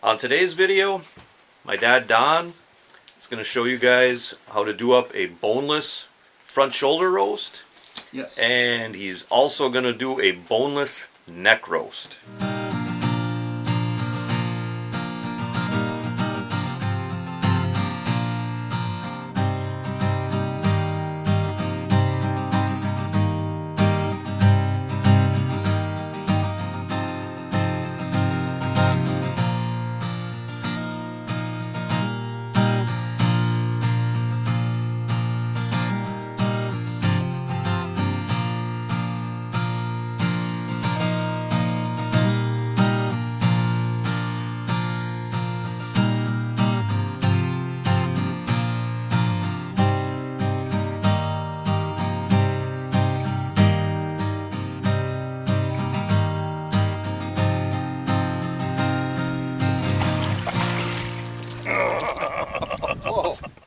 On today's video, my dad Don is going to show you guys how to do up a boneless front shoulder roast. Yes. And he's also going to do a boneless neck roast.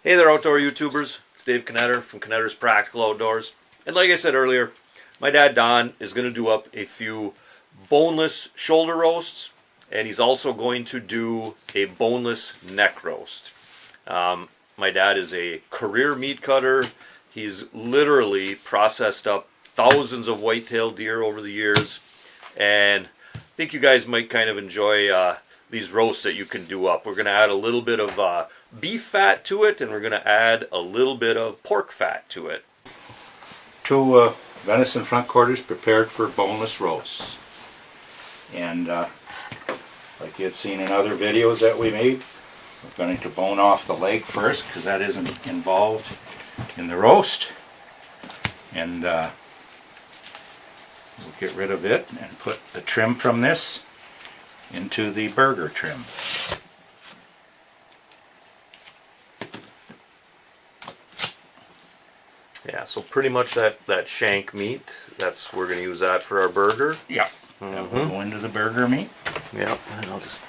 Hey there, outdoor YouTubers. It's Dave Knetter from Knetter's Practical Outdoors. And like I said earlier, my dad Don is going to do up a few boneless shoulder roasts, and he's also going to do a boneless neck roast. My dad is a career meat cutter. He's literally processed up thousands of white-tailed deer over the years, and I think you guys might kind of enjoy these roasts that you can do up. We're going to add a little bit of beef fat to it, and we're going to add a little bit of pork fat to it. Two venison front quarters prepared for boneless roasts. And like you had seen in other videos that we made, we're going to bone off the leg first because that isn't involved in the roast. And we'll get rid of it and put the trim from this into the burger trim. Yeah, so pretty much that shank meat, we're going to use that for our burger. Yeah. That will go into the burger meat. Yeah, and I'll just...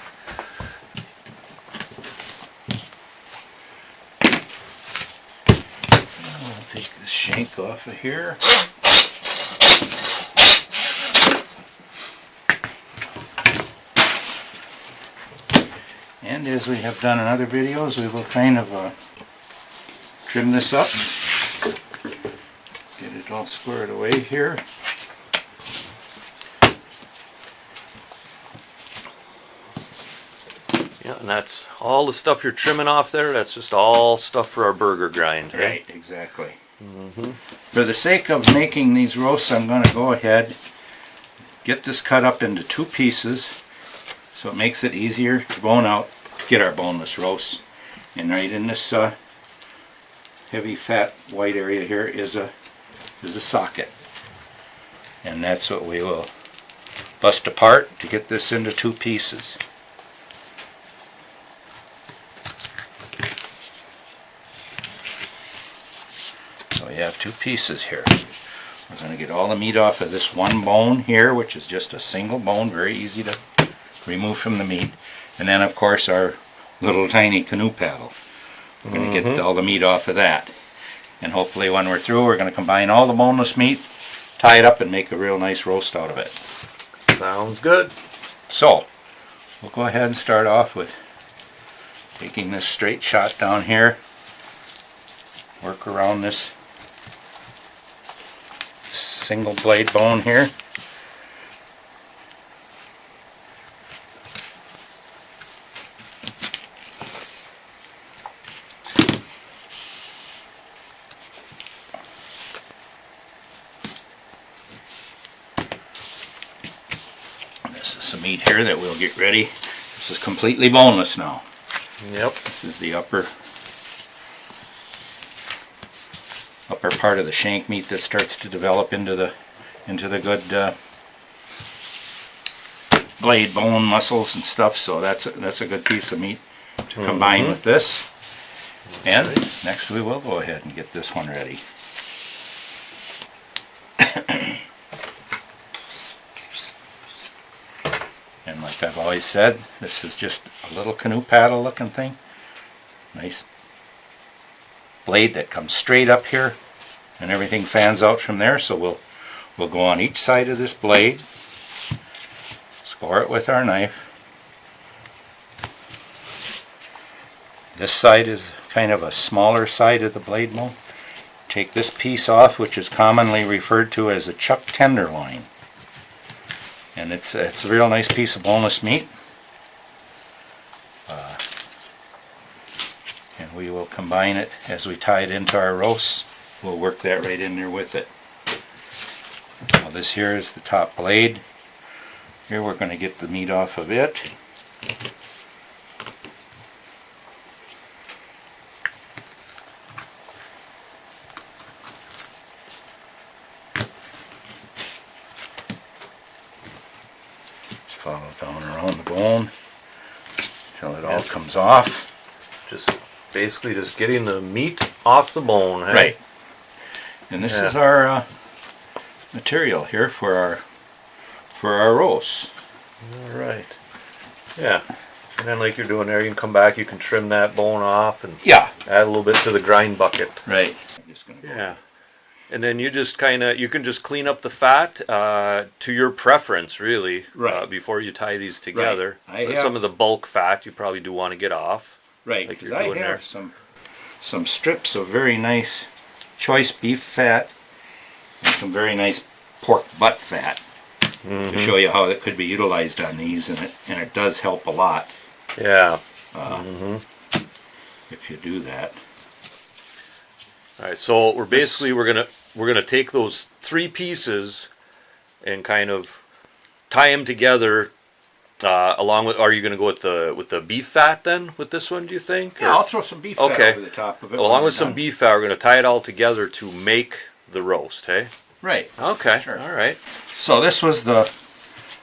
I'll take the shank off of here. And as we have done in other videos, we will kind of trim this up. Get it all squared away here. Yeah, and that's all the stuff you're trimming off there. That's just all stuff for our burger grind. Right, exactly. For the sake of making these roasts, I'm going to go ahead, get this cut up into two pieces so it makes it easier to bone out to get our boneless roasts. And right in this heavy fat white area here is a socket, and that's what we will bust apart to get this into two pieces. So we have two pieces here. We're going to get all the meat off of this one bone here, which is just a single bone, very easy to remove from the meat. And then of course our little tiny canoe paddle. We're going to get all the meat off of that. And hopefully when we're through, we're going to combine all the boneless meat, tie it up, and make a real nice roast out of it. Sounds good. So, we'll go ahead and start off with taking this straight shot down here, work around this single blade bone here. Some meat here that we'll get ready. This is completely boneless now. Yep. This is the upper part of the shank meat that starts to develop into the good blade bone muscles and stuff. So that's a good piece of meat to combine with this. And next we will go ahead and get this one ready. And like I've always said, this is just a little canoe paddle looking thing. Nice blade that comes straight up here, and everything fans out from there. So we'll go on each side of this blade, score it with our knife, This side is kind of a smaller side of the blade bone. Take this piece off, which is commonly referred to as a chuck tenderloin. And it's a real nice piece of boneless meat. And we will combine it as we tie it into our roast. We'll work that right in there with it. Now this here is the top blade. Here we're going to get the meat off of it. Just follow down around the bone until it all comes off. Just basically just getting the meat off the bone. Hey? Right. And this is our material here for our roast. All right. Yeah. And then like you're doing there, you can come back, you can trim that bone off and Yeah. add a little bit to the grind bucket. Right. Yeah. And then you just you can just clean up the fat to your preference, really, Right. before you tie these together. Right. So some of the bulk fat you probably do want to get off. Right, like because you're I doing have there. some strips of very nice choice beef fat and some very nice pork butt fat to show you how it could be utilized on these, and it does help a lot. Yeah. If you do that. All right. So we're gonna take those three pieces and kind of tie them together. Along with, are you going to go with the beef fat then with this one? Do you think? Yeah, I'll throw some beef fat over the top of it. Along with some beef fat, we're going to tie it all together to make the roast. Hey. Right. Okay. Sure. All right. So this was the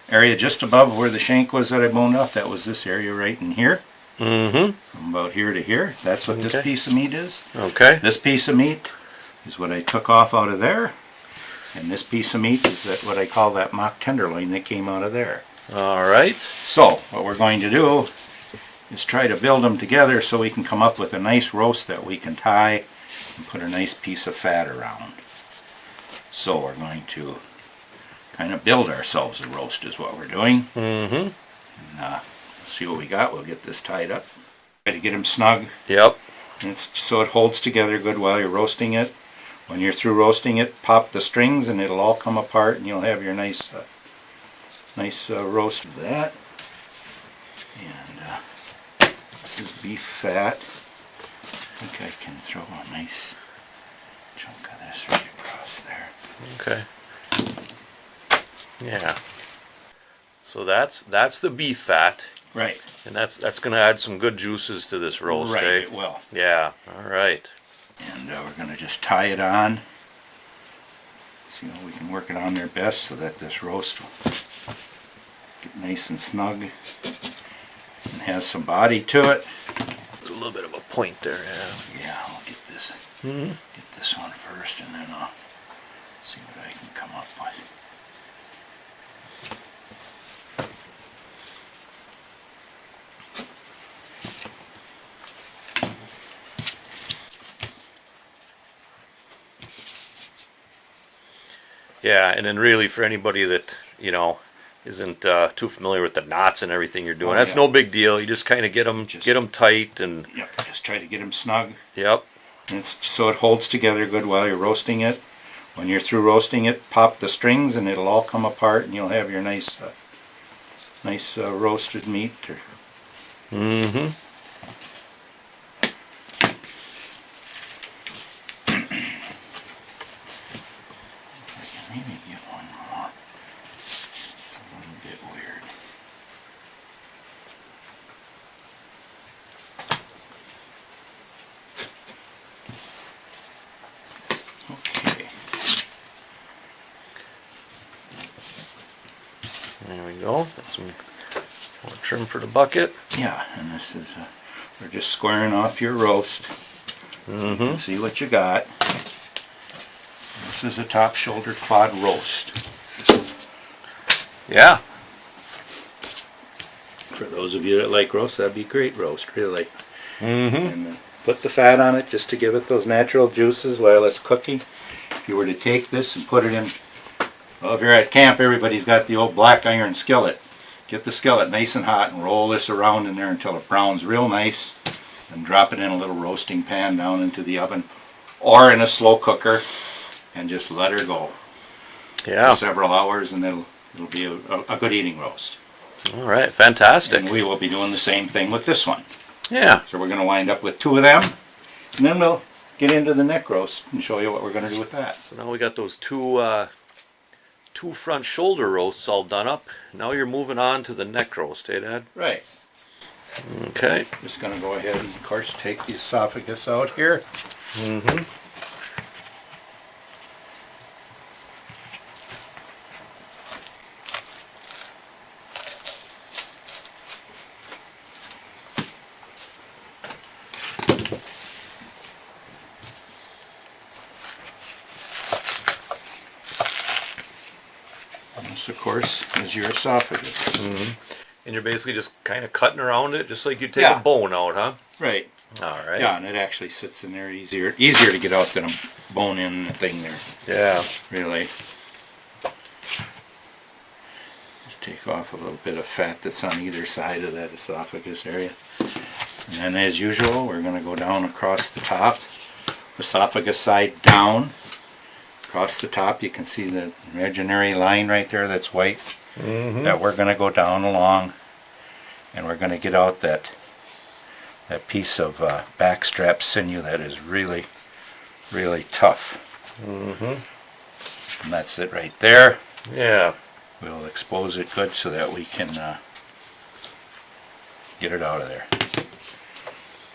area just above where the shank was that I boned off. That was this area right in here. Mm-hmm. From about here to here. That's what this piece of meat is. Okay. This piece of meat is what I took off out of there. And this piece of meat is what I call that mock tenderloin that came out of there. All right. So what we're going to do is try to build them together so we can come up with a nice roast that we can tie and put a nice piece of fat around. So we're going to kind of build ourselves a roast is what we're doing. Mm-hmm. And, see what we got. We'll get this tied up. Try to get them snug. Yep. And so it holds together good while you're roasting it. When you're through roasting it, pop the strings and it'll all come apart and you'll have your nice roast of that. And this is beef fat. I think I can throw a nice chunk of this right across there. Okay. Yeah. So that's the beef fat. Right. And that's going to add some good juices to this roast, Right, eh? it will. Yeah. All right. And we're going to just tie it on. See how we can work it on there best so that this roast will get nice and snug and has some body to it. A little bit of a point there, yeah. Yeah, I'll get this. Get this one first, and then I'll see what I can come up with. Yeah, and then really for anybody that, isn't too familiar with the knots and everything you're doing, that's no big deal. You just kind of get them tight and... Yep, just try to get them snug. Yep. And so it holds together good while you're roasting it. When you're through roasting it, pop the strings and it'll all come apart and you'll have your nice roasted meat. Mm-hmm. Maybe get one more. It's a little bit weird. Okay. There we go. Got some more trim for the bucket. Yeah, and this is, we're just squaring off your roast. You can see what you got. This is a top shoulder clod roast. Yeah. For those of you that like roast, that'd be great roast, really. Mm-hmm. And put the fat on it just to give it those natural juices while it's cooking. If you were to take this and put it in, well, if you're at camp, everybody's got the old black iron skillet. Get the skillet nice and hot and roll this around in there until it browns real nice. and drop it in a little roasting pan down into the oven or in a slow cooker and just let her go Yeah. for several hours, and it'll be a good eating roast. All right. Fantastic. And we will be doing the same thing with this one. Yeah. So we're going to wind up with 2 of them, and then we'll get into the neck roast and show you what we're going to do with that. So now we got those two front shoulder roasts all done up. Now you're moving on to the neck roast, eh, Dad? Right. Okay. Just going to go ahead and, of course, take the esophagus out here. Mm-hmm. This, of course, is your esophagus. Mm-hmm. And you're basically just kind of cutting around it, just like you take Yeah. a bone out, huh? Right. All right. Yeah, and it actually sits in there easier to get out than a bone-in thing there. Yeah. Really. Just take off a little bit of fat that's on either side of that esophagus area. And then, as usual, we're going to go down across the top, esophagus side down. Across the top, you can see the imaginary line right there that's white. Mm-hmm. That we're going to go down along, and we're going to get out that piece of backstrap sinew that is really, really tough. Mm-hmm. And that's it right there. Yeah. We'll expose it good so that we can get it out of there.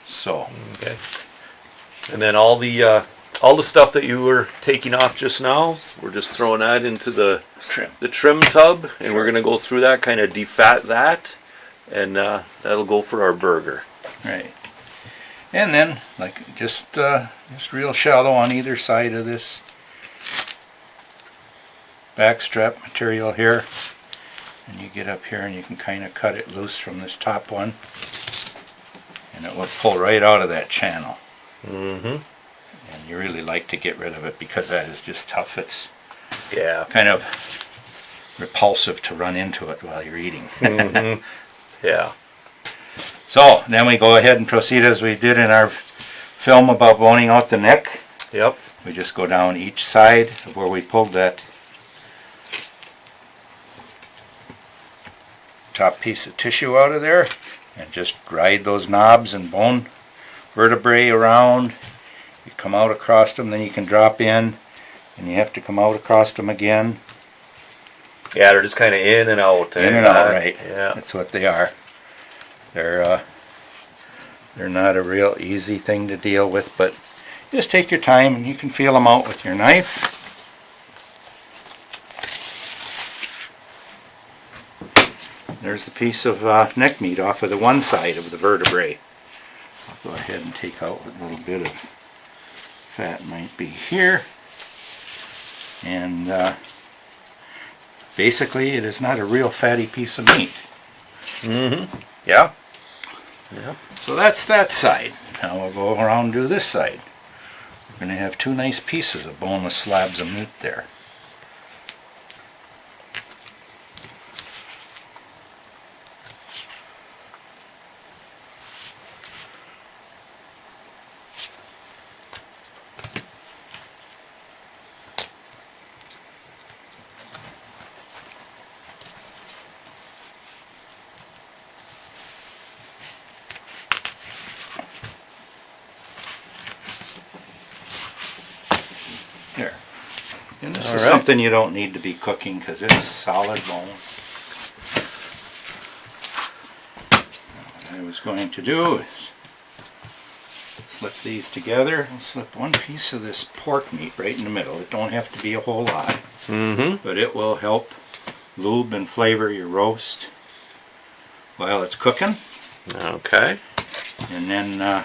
So. Okay. And then all the stuff that you were taking off just now, we're just throwing that into the trim tub, and we're going to go through that, kind of defat that, and that'll go for our burger. Right. And then, like, just real shallow on either side of this backstrap material here. And you get up here and you can kind of cut it loose from this top one. And it will pull right out of that channel. Mm-hmm. And you really like to get rid of it because that is just tough. It's Yeah. kind of repulsive to run into it while you're eating. Mm-hmm. Yeah. So then we go ahead and proceed as we did in our film about boning out the neck. Yep. We just go down each side of where we pulled that top piece of tissue out of there and just ride those knobs and bone vertebrae around. You come out across them, then you can drop in, and you have to come out across them again. Yeah, they're just kind of in and out. In and out, right. Yeah. That's what they are. They're not a real easy thing to deal with, but just take your time and you can feel them out with your knife. There's the piece of neck meat off of the one side of the vertebrae. I'll go ahead and take out what little bit of fat might be here. And basically it is not a real fatty piece of meat. Mm-hmm. Yeah. Yeah. So that's that side. Now we'll go around and do this side. We're going to have 2 nice pieces of boneless slabs of meat there. There. And this is something you don't need to be cooking because it's solid bone. What I was going to do is slip these together and slip one piece of this pork meat right in the middle. It don't have to be a whole lot, but it will help lube and flavor your roast while it's cooking. Okay. And then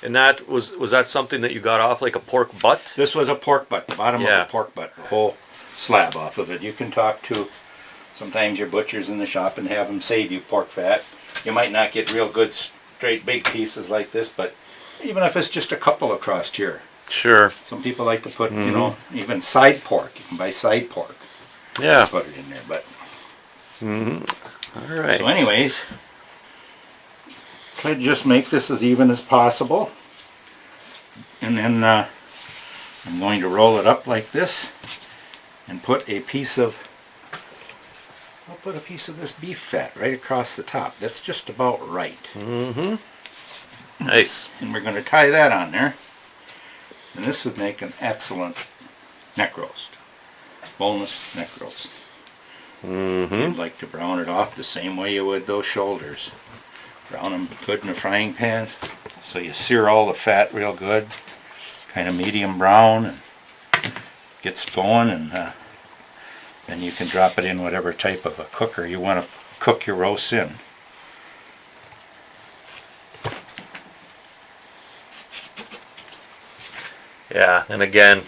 And that was that something that you got off, like a pork butt? this was a pork butt, the bottom of the pork butt, the whole slab off of it. You can talk to sometimes your butchers in the shop and have them save you pork fat. You might not get real good straight big pieces like this, but even if it's just a couple across here. Sure. Some people like to put, you know, even side pork. You can buy side pork. Yeah. Put it in there, but. All right. So anyways, I just make this as even as possible. And then I'm going to roll it up like this and put a piece of, I'll put a piece of this beef fat right across the top. That's just about right. Mm-hmm. Nice. And we're going to tie that on there. And this would make an excellent neck roast. Boneless neck roast. Mm-hmm. You'd like to brown it off the same way you would those shoulders. Brown them good in the frying pans so you sear all the fat real good. Kind of medium brown, and gets going, and then you can drop it in whatever type of a cooker you want to cook your roasts in. Yeah, and again,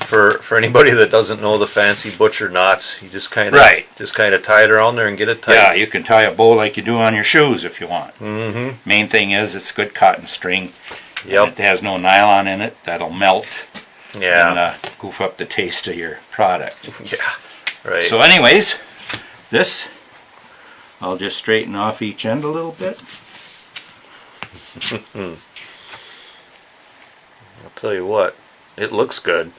for anybody that doesn't know the fancy butcher knots, you just kind of tie it around there and get it tight. Yeah, you can tie a bow like you do on your shoes if you want. Mm-hmm. Main thing is it's good cotton string. Yep. And it has no nylon in it. That'll melt. Yeah. And goof up the taste of your product. Yeah. Right. So anyways, this I'll just straighten off each end a little bit. I'll tell you what, it looks good.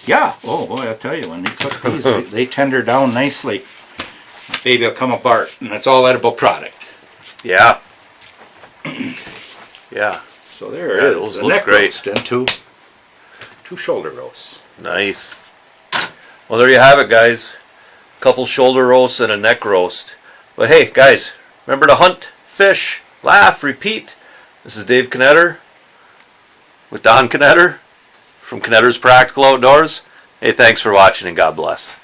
Yeah. Oh boy, I'll tell you, when they cook these, they tender down nicely. Baby will come apart, and it's all edible product. Yeah. Yeah. So there it is. Those A look neck great. roast and two shoulder roasts. Nice. Well, there you have it, guys. Couple shoulder roasts and a neck roast. But hey, guys, remember to hunt, fish, laugh, repeat. This is Dave Knetter with Don Knetter from Knetter's Practical Outdoors. Hey, thanks for watching and God bless.